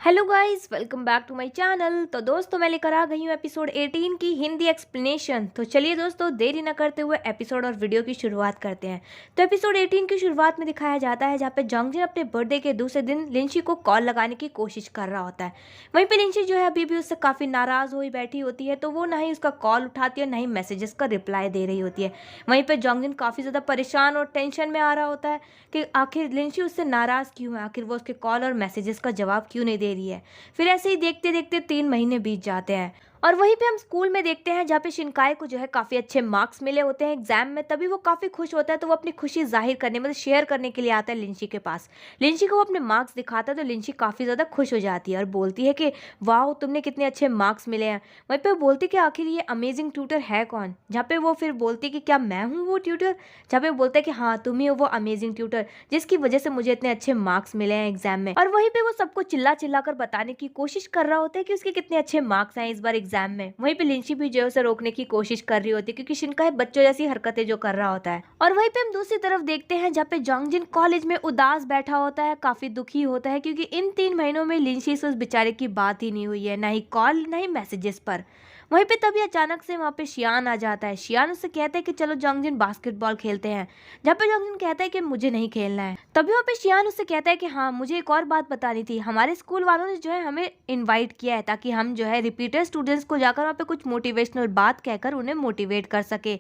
Hello guys, welcome back to my channel. तो दोस्तों, मैं लेकर आ गई हूँ एपिसोड 18 की हिंदी एक्सप्लेनेशन। तो चलिए दोस्तों, देरी न करते हुए एपिसोड और वीडियो की शुरुआत करते हैं। तो एपिसोड 18 की शुरुआत में दिखाया जाता है जहाँ पे जंगजिन अपने बर्थडे के दूसरे दिन लिंशी को कॉल लगाने की कोशिश कर रहा होता है। वहीं पे लिंशी जो है अभी भी उससे काफ़ी नाराज़ हुई बैठी होती है, तो वो ना ही उसका कॉल उठाती है, ना ही मैसेजेस का रिप्लाई दे रही होती है। वहीं पर जंगजिन काफ़ी ज़्यादा परेशान और टेंशन में आ रहा होता है कि आखिर लिंशी उससे नाराज़ क्यों है, आखिर वो उसके कॉल और मैसेजेस का जवाब क्यों नहीं दे रही है। फिर ऐसे ही देखते देखते 3 महीने बीत जाते हैं और वहीं पे हम स्कूल में देखते हैं जहाँ पे शिनकाई को जो है काफ़ी अच्छे मार्क्स मिले होते हैं एग्जाम में। तभी वो काफ़ी खुश होता है, तो वो अपनी खुशी जाहिर करने मतलब शेयर करने के लिए आता है लिंशी के पास। लिंशी को वो अपने मार्क्स दिखाता है तो लिंशी काफ़ी ज़्यादा खुश हो जाती है और बोलती है कि वाह, तुमने कितने अच्छे मार्क्स मिले हैं। वहीं पे वो बोलती कि आखिर ये अमेजिंग ट्यूटर है कौन, जहाँ पे वो फिर बोलती कि क्या मैं हूँ वो ट्यूटर, जहाँ पे वो बोलता है कि हाँ, तुम ही हो वो अमेजिंग ट्यूटर जिसकी वजह से मुझे इतने अच्छे मार्क्स मिले हैं एग्जाम में। और वहीं पे वो सबको चिल्ला चिल्ला कर बताने की कोशिश कर रहा होता है कि उसके कितने अच्छे मार्क्स आए इस बार एग्जाम में। वहीं पे लिंशी भी जो है उसे रोकने की कोशिश कर रही होती है क्योंकि शिनकाई बच्चों जैसी हरकतें जो कर रहा होता है। और वहीं पे हम दूसरी तरफ देखते हैं जहाँ पे जंगजिन कॉलेज में उदास बैठा होता है, काफी दुखी होता है क्योंकि इन 3 महीनों में लिंशी से उस बेचारे की बात ही नहीं हुई है, ना ही कॉल ना ही मैसेजेस पर। वहीं पे तभी अचानक से वहाँ पे शियान आ जाता है। शियान उससे कहता है कि चलो जंगजिन बास्केटबॉल खेलते हैं, जहाँ पे जंगजिन कहता है कि मुझे नहीं खेलना है। तभी वहाँ पे शियान उससे कहता है कि हाँ, मुझे एक और बात बतानी थी। हमारे स्कूल वालों ने जो है हमें इनवाइट किया है ताकि हम जो है रिपीटर स्टूडेंट्स को जाकर वहाँ पे कुछ मोटिवेशनल बात कहकर उन्हें मोटिवेट कर सके।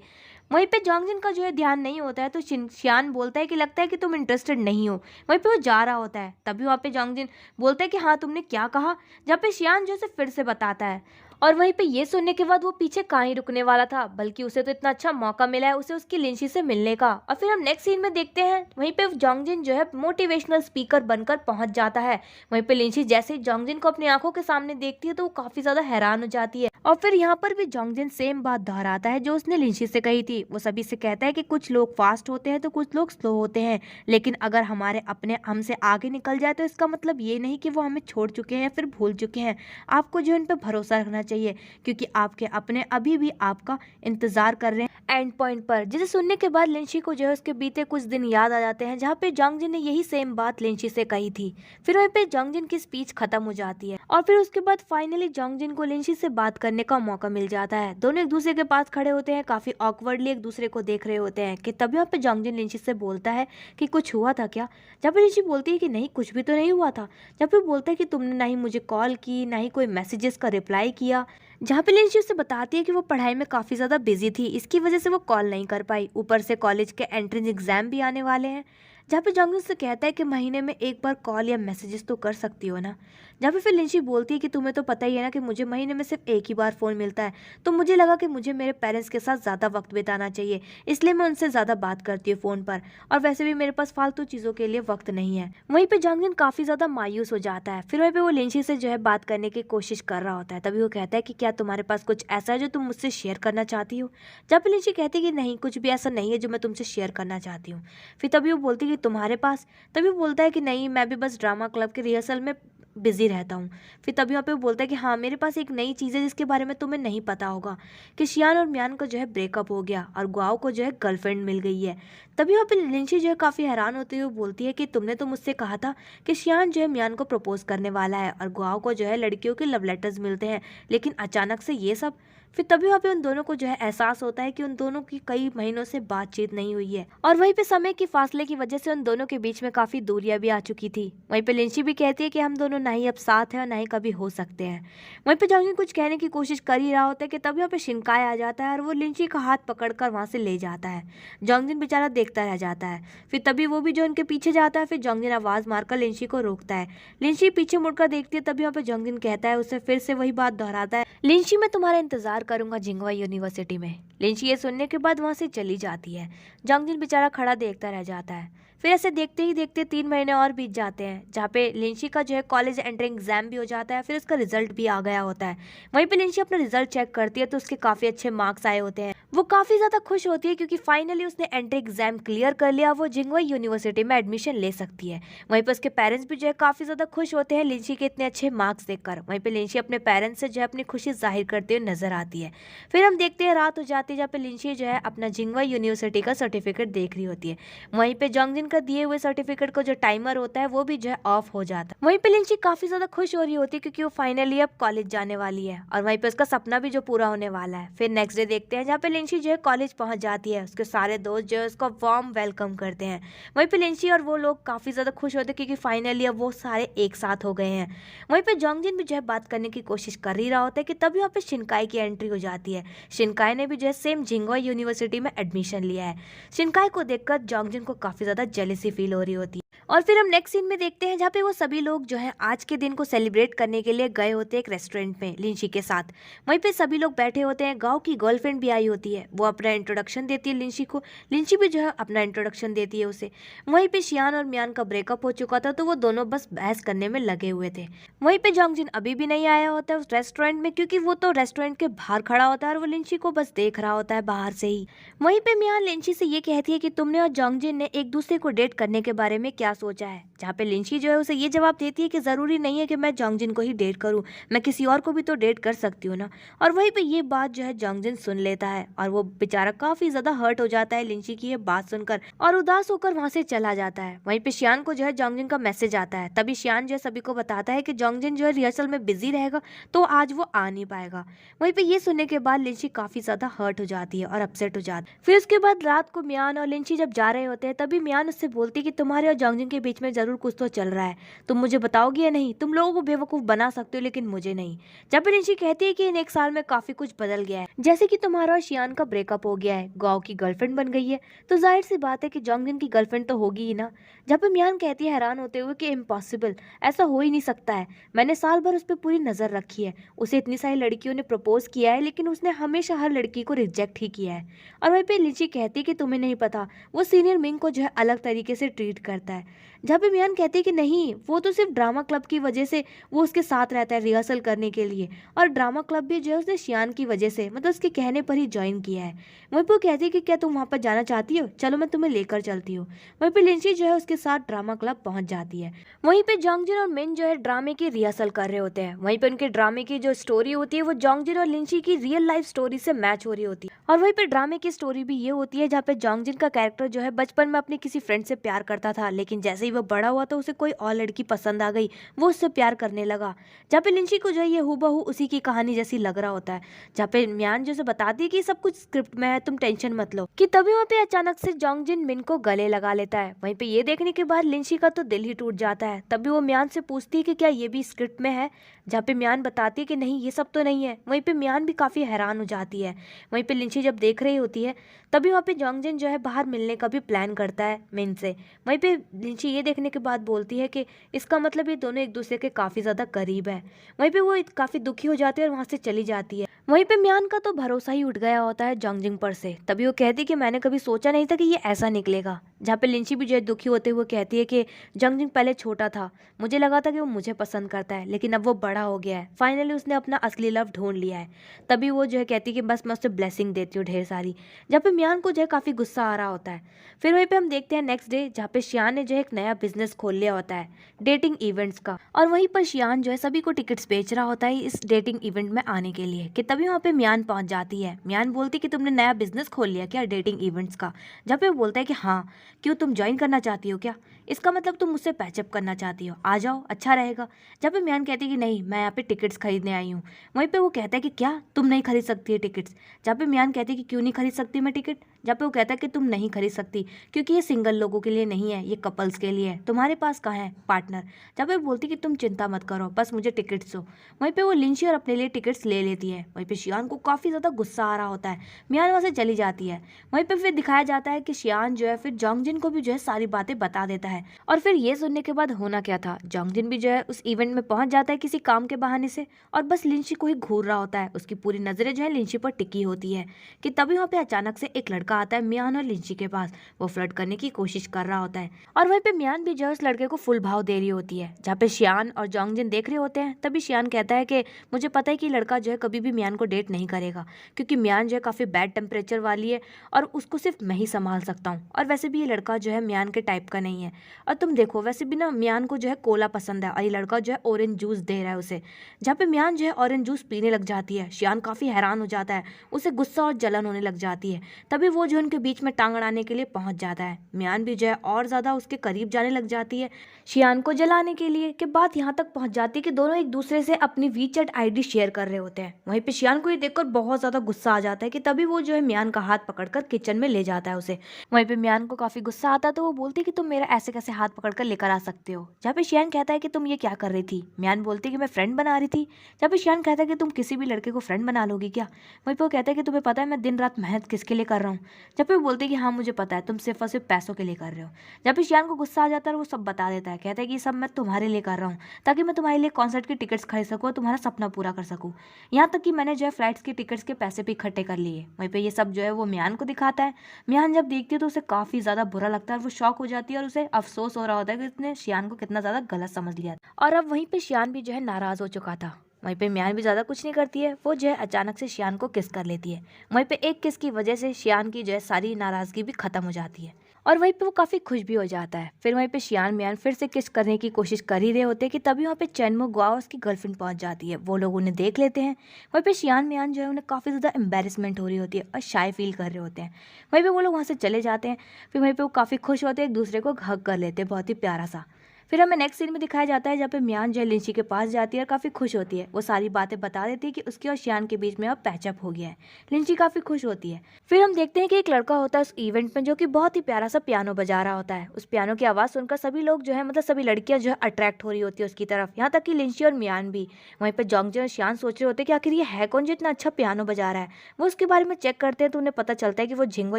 वहीं पे जंगजिन का जो है ध्यान नहीं होता है, तो शियान बोलता है कि लगता है कि तुम इंटरेस्टेड नहीं हो। वहीं पे वो जा रहा होता है। तभी वहाँ पे जंगजिन बोलता है कि हाँ, तुमने क्या कहा, जहाँ पे शियान जो है फिर से बताता है। और वहीं पे ये सुनने के बाद वो पीछे कहाँ ही रुकने वाला था, बल्कि उसे तो इतना अच्छा मौका मिला है उसे उसकी लिंशी से मिलने का। और फिर हम नेक्स्ट सीन में देखते हैं वहीं पे जंगजिन जो है मोटिवेशनल स्पीकर बनकर पहुंच जाता है। वहीं पे लिंशी जैसे ही जंगजिन को अपनी आंखों के सामने देखती है तो वो काफी ज्यादा हैरान हो जाती है। और फिर यहाँ पर भी जंगजिन सेम बात दोहराता है जो उसने लिंशी से कही थी। वो सभी से कहता है कि कुछ लोग फास्ट होते हैं तो कुछ लोग स्लो होते हैं, लेकिन अगर हमारे अपने हमसे आगे निकल जाए तो इसका मतलब ये नहीं कि वो हमें छोड़ चुके हैं या फिर भूल चुके हैं। आपको जो इन पर भरोसा रखना चाहिए क्योंकि आपके अपने अभी भी आपका इंतजार कर रहे हैं एंड पॉइंट पर। जिसे सुनने के बाद लिंशी को जो है उसके बीते कुछ दिन याद आ जाते हैं जहाँ पे जंगजिन ने यही सेम बात लिंशी से कही थी। फिर वहीं पे जंगजिन की स्पीच खत्म हो जाती है और फिर उसके बाद फाइनली जंगजिन को लिंशी से बात करने का मौका मिल जाता है। दोनों एक दूसरे के पास खड़े होते हैं, काफी ऑकवर्डली एक दूसरे को देख रहे होते हैं कि तभी वहाँ पे जंगजिन लिंशी से बोलता है कि कुछ हुआ था क्या, जहाँ पे लिंशी बोलती है कि नहीं, कुछ भी तो नहीं हुआ था। जहाँ पे बोलता है कि तुमने ना ही मुझे कॉल की, ना ही कोई मैसेजेस का रिप्लाई किया। जहाँ पे लिंशी उससे बताती है कि वो पढ़ाई में काफ़ी ज़्यादा बिजी थी, इसकी वजह से वो कॉल नहीं कर पाई। ऊपर से कॉलेज के एंट्रेंस एग्जाम भी आने वाले हैं। जहाँ पे जंगजिन से कहता है कि महीने में एक बार कॉल या मैसेजेस तो कर सकती हो ना। जहाँ पे फिर लिंशी बोलती है कि तुम्हें तो पता ही है ना कि मुझे महीने में सिर्फ एक ही बार फ़ोन मिलता है, तो मुझे लगा कि मुझे मेरे पेरेंट्स के साथ ज़्यादा वक्त बिताना चाहिए, इसलिए मैं उनसे ज़्यादा बात करती हूँ फ़ोन पर, और वैसे भी मेरे पास फालतू चीज़ों के लिए वक्त नहीं है। वहीं पे जंगजिन काफ़ी ज़्यादा मायूस हो जाता है। फिर वहीं पे वो लिंशी से जो है बात करने की कोशिश कर रहा होता है। तभी वो कहता है कि क्या तुम्हारे पास कुछ ऐसा है जो तुम मुझसे शेयर करना चाहती हो। जहाँ पे लिंशी कहती है कि नहीं, कुछ भी ऐसा नहीं है जो मैं तुमसे शेयर करना चाहती हूँ। फिर तभी वो बोलती है कि तुम्हारे पास। तभी वो बोलता है कि नहीं, मैं भी बस ड्रामा क्लब के रिहर्सल में बिजी रहता हूँ। फिर तभी वहाँ पे वो बोलता है कि हाँ, मेरे पास एक नई चीज़ है जिसके बारे में तुम्हें नहीं पता होगा कि शियान और म्यान का जो है ब्रेकअप हो गया और गुआओ को जो है गर्लफ्रेंड मिल गई है। तभी वहाँ पे लिंशी जो है काफ़ी हैरान होती हुई बोलती है कि तुमने तो मुझसे कहा था कि शियान जो है म्यान को प्रपोज करने वाला है और गुआओ को जो है लड़कियों के लव लेटर्स मिलते हैं, लेकिन अचानक से ये सब। फिर तभी वहाँ पे उन दोनों को जो है एहसास होता है कि उन दोनों की कई महीनों से बातचीत नहीं हुई है और वहीं पे समय की फासले की वजह से उन दोनों के बीच में काफी दूरियां भी आ चुकी थी। वहीं पे लिंशी भी कहती है कि हम दोनों ना ही अब साथ हैं और ना ही कभी हो सकते हैं। वहीं पे जंगजिन कुछ कहने की कोशिश कर ही रहा होता है कि तभी वहाँ पे शिनकाई आ जाता है और वो लिंशी का हाथ पकड़कर वहां से ले जाता है। जंगजिन बेचारा देखता रह जाता है। फिर तभी वो भी जो उनके पीछे जाता है। फिर जंगजिन आवाज मारकर लिंशी को रोकता है। लिंशी पीछे मुड़कर देखती है। तभी वहाँ पे जंगजिन कहता है, उसे फिर से वही बात दोहराता है, लिंशी मैं तुम्हारा इंतजार करूंगा जिंगवा यूनिवर्सिटी में। लिंशी ये सुनने के बाद वहां से चली जाती है। जंगजिन बेचारा खड़ा देखता रह जाता है। फिर ऐसे देखते ही देखते 3 महीने और बीत जाते हैं जहाँ पे लिंशी का जो है कॉलेज एंट्रेंस एग्जाम भी हो जाता है। फिर उसका रिजल्ट भी आ गया होता है। वहीं पे लिंशी अपना रिजल्ट चेक करती है तो उसके काफी अच्छे मार्क्स आए होते हैं। वो काफ़ी ज़्यादा खुश होती है क्योंकि फाइनली उसने एंट्री एग्जाम क्लियर कर लिया, वो जिंगवाई यूनिवर्सिटी में एडमिशन ले सकती है। वहीं पर उसके पेरेंट्स भी जो है काफ़ी ज़्यादा खुश होते हैं लिंची के इतने अच्छे मार्क्स देखकर। वहीं पे लिंची अपने पेरेंट्स से जो है अपनी खुशी जाहिर करते हुए नजर आती है। फिर हम देखते हैं रात हो जाती है जहाँ पे लिंची जो है अपना जिंगवाई यूनिवर्सिटी का सर्टिफिकेट देख रही होती है। वहीं पे जोंगजिन का दिए हुए सर्टिफिकेट को जो टाइमर होता है वो भी जो है ऑफ हो जाता है। वहीं पे लिंची काफ़ी ज़्यादा खुश हो रही होती है क्योंकि वो फाइनली अब कॉलेज जाने वाली है और वहीं पे उसका सपना भी जो पूरा होने वाला है। फिर नेक्स्ट डे देखते हैं जहाँ पे लिंची जो है कॉलेज पहुंच जाती है। उसके सारे दोस्त जो है उसका वार्म वेलकम करते हैं। वहीं पे लिंची और वो लोग काफ़ी ज़्यादा खुश होते हैं क्योंकि फाइनली अब वो सारे एक साथ हो गए हैं। वहीं पे जोंगजिन भी जो है बात करने की कोशिश कर ही रहा होता है कि तभी वहाँ पे शिनकाई की एंट्री हो जाती है। शिनकाई ने भी जो है सेम जिंगवाई यूनिवर्सिटी में एडमिशन लिया है। शिनकाई को देखकर जोंगजिन को काफ़ी ज़्यादा जेलसी फील हो रही होती है। और फिर हम नेक्स्ट सीन में देखते हैं जहाँ पे वो सभी लोग जो है आज के दिन को सेलिब्रेट करने के लिए गए होते हैं एक रेस्टोरेंट में लिंची के साथ। वहीं पे सभी लोग बैठे होते हैं। गांव की गर्लफ्रेंड भी आई होती है, वो अपना इंट्रोडक्शन देती है लिंची को। लिंची भी जो है अपना इंट्रोडक्शन देती है उसे। वहीं पे शियान और मियान का ब्रेकअप हो चुका था तो वो दोनों बस बहस करने में लगे हुए थे। वहीं पे जोंगजिन अभी भी नहीं आया होता है उस रेस्टोरेंट में क्योंकि वो तो रेस्टोरेंट के बाहर खड़ा होता है और वो लिंची को बस देख रहा होता है बाहर से ही। वहीं पे मियान लिंची से ये कहती है कि तुमने और जोंगजिन ने एक दूसरे को डेट करने के बारे में क्या सोचा है। जहाँ पे लिंची जो है उसे ये जवाब देती है कि जरूरी नहीं है कि मैं जोंगजिन को ही डेट करूँ, मैं किसी और को भी तो डेट कर सकती हूँ ना। और वहीं पे ये बात जो है जोंगजिन सुन लेता है और वो बेचारा काफी ज्यादा हर्ट हो जाता है लिंची की ये बात सुनकर और उदास होकर वहां से चला जाता है। वहीं पे शियान को जो है जोंगजिन का मैसेज आता है। तभी शियान जो है सभी को बताता है कि जोंगजिन जो है रिहर्सल में बिजी रहेगा तो आज वो आ नहीं पाएगा। वहीं पे ये सुनने के बाद लिंची काफी ज्यादा हर्ट हो जाती है और अपसेट हो जाती है। फिर उसके बाद रात को मियान और लिंची जब जा रहे होते हैं तभी मियान उससे बोलती है कि तुम्हारे और जोंगजिन के बीच में जरूर कुछ तो चल रहा है, तुम मुझे बताओगी या नहीं? तुम लोगों को बेवकूफ बना सकते हो लेकिन मुझे नहीं। जब भी रिंची कहती है कि इन एक साल में काफी कुछ बदल गया है, जैसे कि तुम्हारा और शियान का ब्रेकअप हो गया है, गांव की गर्लफ्रेंड बन गई है, तो जाहिर सी बात है कि जोंगजिन की गर्लफ्रेंड तो होगी ही ना। जब भी मियान कहती है हैरान होते हुए कि इम्पॉसिबल, ऐसा हो ही नहीं सकता है, मैंने साल भर उस पर पूरी नजर रखी है, उसे इतनी सारी लड़कियों ने प्रपोज किया है लेकिन उसने हमेशा हर लड़की को रिजेक्ट ही किया है। और वहीं पे लिंची कहती है कि तुम्हें नहीं पता, वो सीनियर मिंग को जो है अलग तरीके से ट्रीट करता है। जब भी मियान कहती है कि नहीं, वो तो सिर्फ ड्रामा क्लब की वजह से वो उसके साथ रहता है रिहर्सल करने के लिए, और ड्रामा क्लब भी जो है उसने शियान की वजह से मतलब उसके कहने पर ही ज्वाइन किया है। वहीं पर कहती है कि क्या तुम वहाँ पर जाना चाहती हो, चलो मैं तुम्हें लेकर चलती हूँ। वहीं पे लिंची जो है उसके साथ ड्रामा क्लब पहुंच जाती है। वहीं पे जोंगजिन और मिन जो है ड्रामे की रिहर्सल कर रहे होते हैं। वहीं पे उनके ड्रामे की जो स्टोरी होती है वो जोंगजिन और लिंची की रियल लाइफ स्टोरी से मैच हो रही होती है। और वहीं पे ड्रामे की स्टोरी भी ये होती है जहाँ पे जोंगजिन का कैरेक्टर जो है बचपन में अपने किसी फ्रेंड से प्यार करता था, लेकिन जैसे ही वो बड़ा हुआ तो उसे कोई और लड़की पसंद आ गई, वो उससे प्यार करने लगा। जहाँ पे लिंची को जो है ये हूबहू उसी की कहानी जैसी लग रहा होता है। जहाँ पे म्यान जो से बताती है कि सब कुछ स्क्रिप्ट में है, तुम टेंशन मत लो, कि तभी वहाँ पे अचानक से जोंगजिन मिन को गले लगा लेता है। वहीं पे ये देखने के बाद लिंची का तो दिल ही टूट जाता है। तभी वो म्यान से पूछती है कि क्या ये भी स्क्रिप्ट में है, जहाँ पे म्यान बताती है कि नहीं ये सब तो नहीं है। वहीं पे म्यान भी काफी हैरान हो जाती है। वहीं पे लिंची जब देख रही होती है तभी वहाँ पे जोंगजिन जो है बाहर मिलने का भी प्लान करता है मिन से। वहीं पे लिंची ये देखने के बाद बोलती है कि इसका मतलब ये दोनों एक दूसरे के काफी ज्यादा करीब है। वहीं पे वो काफी दुखी हो जाती है और वहां से चली जाती है। वहीं पे म्यान का तो भरोसा ही उठ गया होता है जोंगजिन पर से। तभी वो कहती है कि मैंने कभी सोचा नहीं था कि ये ऐसा निकलेगा। जहाँ पे लिंची भी जो है दुखी होते हुए कहती है कि जोंगजिन पहले छोटा था, मुझे लगा था कि वो मुझे पसंद करता है, लेकिन अब वो बड़ा हो गया है, फाइनली उसने अपना असली लव ढूंढ लिया है। तभी वो जो है कहती है कि बस मैं उसे ब्लेसिंग देती हूँ ढेर सारी। जहाँ पे म्यान को जो है काफी गुस्सा आ रहा होता है। फिर वहीं पे हम देखते हैं नेक्स्ट डे जहाँ पे शियान ने जो है एक नया बिजनेस खोल लिया होता है डेटिंग इवेंट्स का, और वहीं पर शियान जो है सभी को टिकट्स बेच रहा होता है इस डेटिंग इवेंट में आने के लिए। कि तभी वहाँ पे म्यान पहुंच जाती है। म्यान बोलती कि तुमने नया बिजनेस खोल लिया क्या डेटिंग इवेंट्स का? जहाँ पे वो बोलता है कि हाँ, क्यों तुम ज्वाइन करना चाहती हो क्या? इसका मतलब तुम मुझसे पैचअप करना चाहती हो, आ जाओ अच्छा रहेगा। जहाँ पे म्यान कहती है कि नहीं, मैं यहाँ पे टिकट्स खरीदने आई हूँ। वहीं पे वो कहता है कि क्या तुम नहीं खरीद सकती है टिकट्स? जहाँ पे म्यान कहती है कि क्यों नहीं खरीद सकती मैं टिकट? जहाँ पे वो कहता है कि तुम नहीं खरीद सकती क्योंकि ये सिंगल लोगों के लिए नहीं है, ये कपल्स के लिए है, तुम्हारे पास कहाँ है पार्टनर? जहाँ पे बोलती कि तुम चिंता मत करो, बस मुझे टिकट्स दो। वहीं पे वो लिंची और अपने लिए टिकट्स ले लेती है। वहीं पे शियान को काफी ज्यादा गुस्सा आ रहा होता है। म्यान वहां से चली जाती है। वहीं पे फिर दिखाया जाता है कि शियान जो है फिर जोंगजिन को भी जो है सारी बातें बता देता है है। और फिर ये सुनने के बाद होना क्या था, जोंगजिन भी जो है उस इवेंट में पहुंच जाता है किसी काम के बहाने से और बस लिंची को ही घूर रहा होता है। उसकी पूरी नजरें जो है लिंची पर टिकी होती है कि तभी वहाँ पे अचानक से एक लड़का आता है मियान और लिंची के पास। वो फ्लर्ट करने की कोशिश कर रहा होता है और वहीं पे मियान भी जो है उस लड़के को फुल भाव दे रही होती है। जहाँ पे शियान और जोंगजिन देख रहे होते हैं तभी शियान कहता है कि मुझे पता है कि लड़का जो है कभी भी मियान को डेट नहीं करेगा, क्योंकि मियान जो है काफी बैड टेम्परेचर वाली है और उसको सिर्फ मैं ही संभाल सकता हूँ। और वैसे भी ये लड़का जो है मियान के टाइप का नहीं है। और तुम देखो वैसे भी ना मियान को जो है कोला पसंद है और ये लड़का जो है ऑरेंज जूस दे रहा है उसे। जहाँ पे मियान जो है ऑरेंज जूस पीने लग जाती है, शियान काफी हैरान हो जाता है, उसे गुस्सा और जलन होने लग जाती है। तभी वो जो उनके बीच में टांग अड़ाने के लिए पहुंच जाता है। मियान भी जो है और ज्यादा उसके करीब जाने लग जाती है शियान को जलाने के लिए। कि बात यहाँ तक पहुंच जाती है कि दोनों एक दूसरे से अपनी वीचैट आईडी शेयर कर रहे होते हैं। वहीं पे शियान को ये देखकर बहुत ज्यादा गुस्सा आ जाता है कि तभी वो जो है मियान का हाथ पकड़कर किचन में ले जाता है उसे। वहीं पे मियान को काफी गुस्सा आता है तो वो बोलती है कि तुम मेरा ऐसे कैसे हाथ पकड़कर लेकर आ सकते हो। जहाँ पे शियान कहता है कि तुम ये क्या कर रही थी। मियान बोलती है कि मैं फ्रेंड बना रही थी। जहाँ पे शियान कहता है कि तुम किसी भी लड़के को फ्रेंड बना लोगी क्या। वहीं पे वो कहता है कि तुम्हें पता है मैं दिन रात मेहनत किसके लिए कर रहा हूँ। जहाँ पे वो बोलती है कि हाँ मुझे पता है, तुम सिर्फ और सिर्फ पैसों के लिए कर रहे हो। जहाँ पे शियान को गुस्सा आ जाता है और वो सब बता देता है, कहता है कि ये सब मैं तुम्हारे लिए कर रहा हूँ ताकि मैं तुम्हारे लिए कॉन्सर्ट की टिकट्स खरीद सकूँ और तुम्हारा सपना पूरा कर सकूँ। यहाँ तक कि मैंने जो है फ्लाइट्स की टिकट्स के पैसे भी इकट्ठे कर लिए। वहीं पे ये सब जो है वो मियान को दिखाता है। मियान जब देखती है तो उसे काफी ज्यादा बुरा लगता है और वो शॉक हो जाती है और उसे अफसोस हो रहा होता है कि उसने शियान को कितना ज्यादा गलत समझ लिया। और अब वहीं पे शियान भी जो है नाराज हो चुका था। वहीं पे मियान भी ज्यादा कुछ नहीं करती है, वो जो है अचानक से शियान को किस कर लेती है। वहीं पे एक किस की वजह से शियान की जो है सारी नाराजगी भी खत्म हो जाती है और वहीं पे वो काफी खुश भी हो जाता है। फिर वहीं पे शियान मियान फिर से किस करने की कोशिश कर ही रहे होते हैं कि तभी वहाँ पे चैनमो गुआ उसकी गर्लफ्रेंड पहुंच जाती है। वो लोग उन्हें देख लेते हैं। वहीं पे शियान मियान जो है उन्हें काफी ज्यादा एम्बेरसमेंट हो रही होती है और शाय फील कर रहे होते हैं। वहीं पे वो लोग वहाँ से चले जाते हैं। फिर वहीं पे वो काफी खुश होते हैं, एक दूसरे को हग कर लेते हैं, बहुत ही प्यारा सा। फिर हमें नेक्स्ट सीन में दिखाया जाता है जहाँ पे मियान जो है लिंची के पास जाती है और काफी खुश होती है। वो सारी बातें बता देती है कि उसके और शियान के बीच में अब पैचअप हो गया है। लिंची काफी खुश होती है। फिर हम देखते हैं कि एक लड़का होता है उस इवेंट में जो कि बहुत ही प्यारा सा पियानो बजा रहा होता है। उस पियानो की आवाज सुनकर सभी लोग जो है मतलब सभी लड़कियां जो है अट्रैक्ट हो रही होती है उसकी तरफ, यहाँ तक कि लिंची और मियान भी। वहीं पर जोंगजिन और शियान सोच रहे होते हैं कि आखिर ये है कौन जो इतना अच्छा पियानो बजा रहा है। वो उसके बारे में चेक करते हैं तो उन्हें पता चलता है कि वो जिंगवा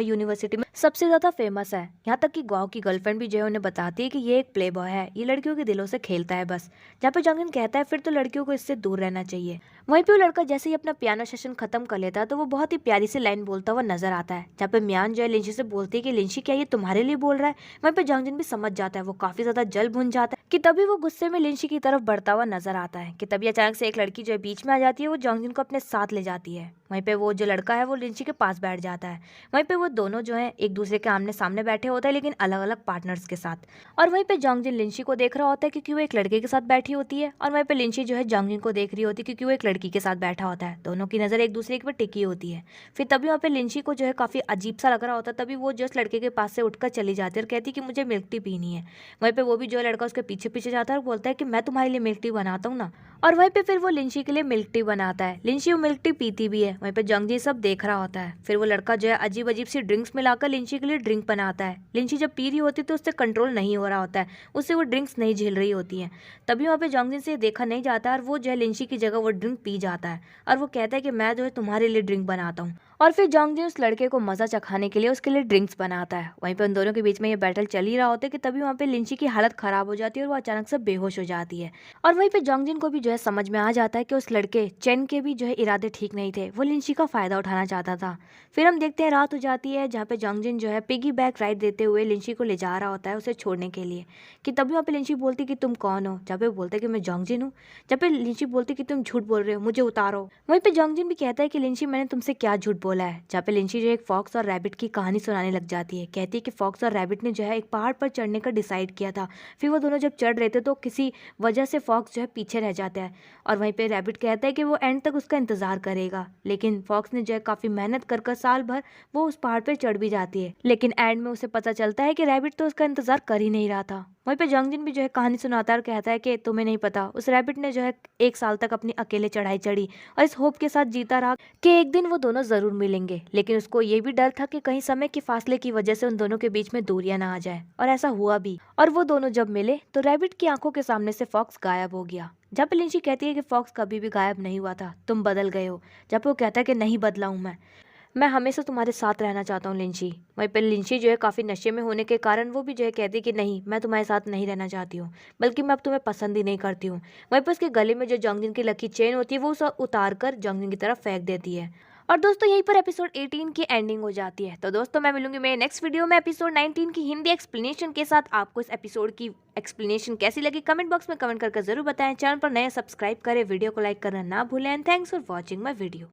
यूनिवर्सिटी में सबसे ज्यादा फेमस है। यहाँ तक कि गाँव की गर्लफ्रेंड भी जो है उन्हें बताती है कि ये एक प्ले बॉय है, ये लड़कियों के दिलों से खेलता है बस। जहाँ पे जोंगजिन कहता है फिर तो लड़कियों को इससे दूर रहना चाहिए। वहीं पे वो लड़का जैसे ही अपना पियानो सेशन खत्म कर लेता है तो वो बहुत ही प्यारी सी लाइन बोलता हुआ नजर आता है। जहाँ पे मियान जो है लिंची से बोलती है कि लिंची क्या ये तुम्हारे लिए बोल रहा है। वहीं पे जोंगजिन भी समझ जाता है, वो काफी ज्यादा जल भुन जाता है कि तभी वो गुस्से में लिंची की तरफ बढ़ता हुआ नजर आता है कि तभी अचानक से एक लड़की जो है बीच में आ जाती है। वो जोंगजिन को अपने साथ ले जाती है। वहीं पे वो जो लड़का है वो लिंची के पास बैठ जाता है। वहीं पे वो दोनों जो है एक दूसरे के आमने सामने बैठे होते हैं लेकिन अलग अलग पार्टनर्स के साथ। और वहीं पे जोंगजिन लिंची को देख रहा होता है क्योंकि वो एक लड़के के साथ बैठी होती है और वहीं पे लिंची जो है जोंगजिन को देख रही होती है क्योंकि वो एक लड़की के साथ बैठा होता है। दोनों की नजर एक दूसरे के पर टिकी होती है। फिर तभी वहाँ पे लिंची को जो है काफी अजीब सा लग रहा होता है। तभी वो जस्ट लड़के के पास से उठकर चली जाती है और कहती है कि मुझे मिल्क टी पीनी है। वहीं पे वो भी जो लड़का उसके पीछे पीछे जाता है और बोलता है कि मैं तुम्हारे लिए मिल्क टी बनाता हूँ ना। और वहीं पे फिर वो लिंची के लिए मिल्क टी बनाता है। लिंची वो मिल्क टी पीती भी है। वहीं पे जोंगजिन सब देख रहा होता है। फिर वो लड़का जो है अजीब अजीब सी ड्रिंक्स मिलाकर लिंची के लिए ड्रिंक बनाता है। लिंची जब पी रही होती है तो उससे कंट्रोल नहीं हो रहा होता है, उससे वो ड्रिंक्स नहीं झेल रही होती है। तभी वहाँ पे जोंगजिन से देखा नहीं जाता और वो जो है लिंची की जगह वो ड्रिंक पी जाता है और वो कहता है कि मैं जो है तुम्हारे लिए ड्रिंक बनाता हूँ। और फिर जोंगजिन उस लड़के को मजा चखाने के लिए उसके लिए ड्रिंक्स बनाता है। वहीं पे उन दोनों के बीच में ये बैटल चल ही रहा होता है कि तभी वहाँ पे लिंची की हालत खराब हो जाती है और वो अचानक से बेहोश हो जाती है। और वहीं पे जोंगजिन को भी जो है समझ में आ जाता है कि उस लड़के चेन के भी जो है इरादे ठीक नहीं थे, वो लिंची का फायदा उठाना चाहता था। फिर हम देखते हैं रात हो जाती है जहाँ पे जोंगजिन जो है पिगी बैक राइड देते हुए लिंची को ले जा रहा होता है उसे छोड़ने के लिए। कि तभी वहाँ पे लिंची बोलती कि तुम कौन हो। जहाँ पे बोलते कि मैं जोंगजिन हूँ। जहाँ पे लिंची बोलती कि तुम झूठ बोल रहे हो, मुझे उतारो। वहीं पे जोंगजिन भी कहता है कि लिंची मैंने तुमसे क्या झूठ बोला है। जहाँ पे लिंची जो एक फॉक्स और रैबिट की कहानी सुनाने लग जाती है। कहती है कि फॉक्स और रैबिट ने जो है एक पहाड़ पर चढ़ने का डिसाइड किया था। फिर वो दोनों जब चढ़ रहे थे तो किसी वजह से फॉक्स जो है पीछे रह जाता है और वहीं पे रैबिट कहता है कि वो एंड तक उसका इंतजार करेगा। लेकिन फॉक्स ने जो है काफी मेहनत कर साल भर वो उस पहाड़ पर चढ़ भी जाती है, लेकिन एंड में उसे पता चलता है कि रैबिट तो उसका इंतजार कर ही नहीं रहा था। वहीं पे जोंगजिन भी जो है कहानी सुनाता है और कहता है कि तुम्हें नहीं पता, उस रैबिट ने जो है 1 साल तक अपनी अकेले चढ़ाई चढ़ी और इस होप के साथ जीता रहा कि एक दिन वो दोनों जरूर मिलेंगे। लेकिन उसको ये भी डर था कि कहीं समय के फासले की वजह से उन दोनों के बीच में दूरियां ना आ जाए, और ऐसा हुआ भी। और वो दोनों जब मिले तो रैबिट की आंखों के सामने से फॉक्स गायब हो गया। जब पे लिंची कहती है कि फॉक्स कभी भी गायब नहीं हुआ था, तुम बदल गए हो। जब वो कहता है कि नहीं बदला हूं मैं हमेशा तुम्हारे साथ रहना चाहता हूँ लिंची। वहीं पर लिंची जो है काफ़ी नशे में होने के कारण वो भी जो है कहती कि नहीं, मैं तुम्हारे साथ नहीं रहना चाहती हूँ, बल्कि मैं अब तुम्हें पसंद ही नहीं करती हूँ। वहीं पर उसके गले में जो जंगजिन की लकी चेन होती है वो उसे उतार कर जंगजिन की तरफ फेंक देती है। और दोस्तों यहीं पर एपिसोड 18 की एंडिंग हो जाती है। तो दोस्तों मैं मिलूंगी मेरे नेक्स्ट वीडियो में एपिसोड 19 की हिंदी एक्सप्लेनेशन के साथ। आपको इस एपिसोड की एक्सप्लेनेशन कैसी लगी कमेंट बॉक्स में कमेंट करके जरूर बताएं। चैनल पर नए सब्सक्राइब करें, वीडियो को लाइक करना ना भूलें। And thanks for watching my video.